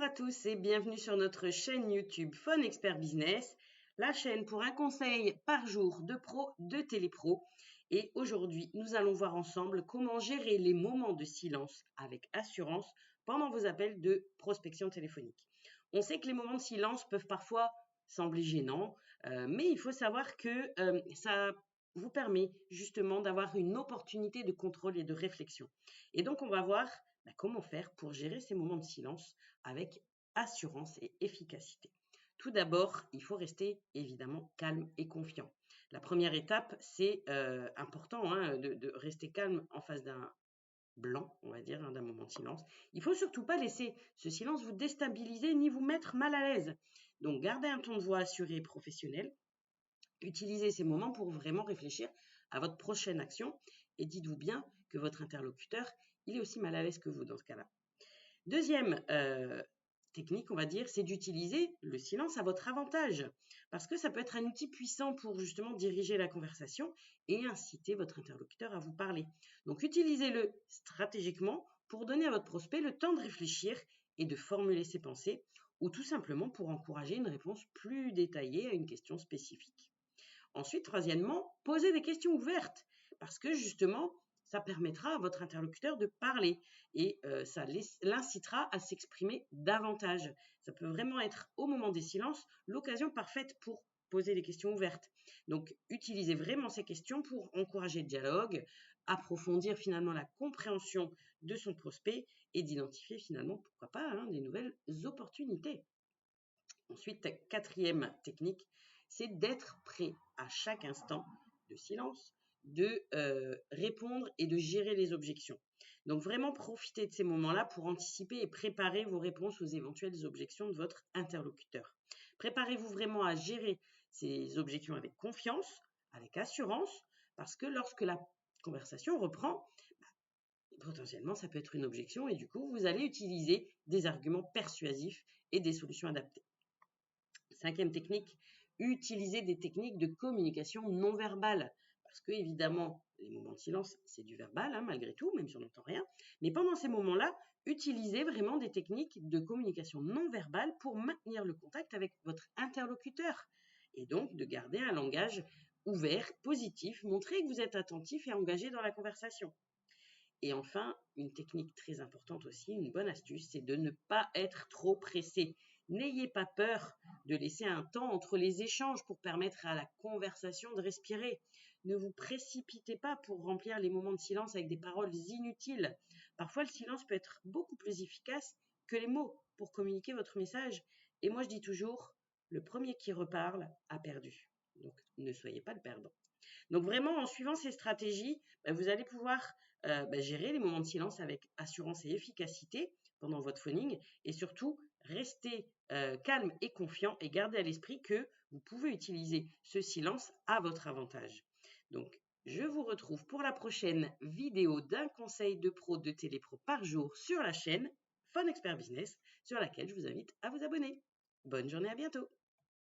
Bonjour à tous et bienvenue sur notre chaîne YouTube Phone Expert Business, la chaîne pour un conseil par jour de pro, de télépro. Et aujourd'hui, nous allons voir ensemble comment gérer les moments de silence avec assurance pendant vos appels de prospection téléphonique. On sait que les moments de silence peuvent parfois sembler gênants, mais il faut savoir que ça vous permet justement d'avoir une opportunité de contrôle et de réflexion. Et donc, on va voir comment faire pour gérer ces moments de silence avec assurance et efficacité. Tout d'abord, il faut rester évidemment calme et confiant. La première étape, c'est important de rester calme en face d'un blanc, on va dire, d'un moment de silence. Il ne faut surtout pas laisser ce silence vous déstabiliser ni vous mettre mal à l'aise. Donc, gardez un ton de voix assuré et professionnel. Utilisez ces moments pour vraiment réfléchir à votre prochaine action et dites-vous bien que votre interlocuteur, il est aussi mal à l'aise que vous dans ce cas-là. Deuxième technique, on va dire, c'est d'utiliser le silence à votre avantage parce que ça peut être un outil puissant pour justement diriger la conversation et inciter votre interlocuteur à vous parler. Donc, utilisez-le stratégiquement pour donner à votre prospect le temps de réfléchir et de formuler ses pensées ou tout simplement pour encourager une réponse plus détaillée à une question spécifique. Ensuite, troisièmement, posez des questions ouvertes parce que justement, ça permettra à votre interlocuteur de parler et ça l'incitera à s'exprimer davantage. Ça peut vraiment être au moment des silences l'occasion parfaite pour poser des questions ouvertes. Donc, utilisez vraiment ces questions pour encourager le dialogue, approfondir finalement la compréhension de son prospect et d'identifier finalement, pourquoi pas, des nouvelles opportunités. Ensuite, quatrième technique, c'est d'être prêt à chaque instant de silence, de répondre et de gérer les objections. Donc vraiment profitez de ces moments-là pour anticiper et préparer vos réponses aux éventuelles objections de votre interlocuteur. Préparez-vous vraiment à gérer ces objections avec confiance, avec assurance, parce que lorsque la conversation reprend, potentiellement ça peut être une objection et du coup vous allez utiliser des arguments persuasifs et des solutions adaptées. Cinquième technique, utiliser des techniques de communication non verbale. Parce que, évidemment, les moments de silence, c'est du verbal, malgré tout, même si on n'entend rien. Mais pendant ces moments-là, utilisez vraiment des techniques de communication non verbale pour maintenir le contact avec votre interlocuteur. Et donc, de garder un langage ouvert, positif, montrer que vous êtes attentif et engagé dans la conversation. Et enfin, une technique très importante aussi, une bonne astuce, c'est de ne pas être trop pressé. N'ayez pas peur de laisser un temps entre les échanges pour permettre à la conversation de respirer. Ne vous précipitez pas pour remplir les moments de silence avec des paroles inutiles. Parfois, le silence peut être beaucoup plus efficace que les mots pour communiquer votre message. Et moi, je dis toujours, le premier qui reparle a perdu. Donc, ne soyez pas le perdant. Donc vraiment, en suivant ces stratégies, vous allez pouvoir gérer les moments de silence avec assurance et efficacité pendant votre phoning et surtout rester calme et confiant et garder à l'esprit que vous pouvez utiliser ce silence à votre avantage. Donc, je vous retrouve pour la prochaine vidéo d'un conseil de pro de télépro par jour sur la chaîne Phone Expert Business sur laquelle je vous invite à vous abonner. Bonne journée, à bientôt.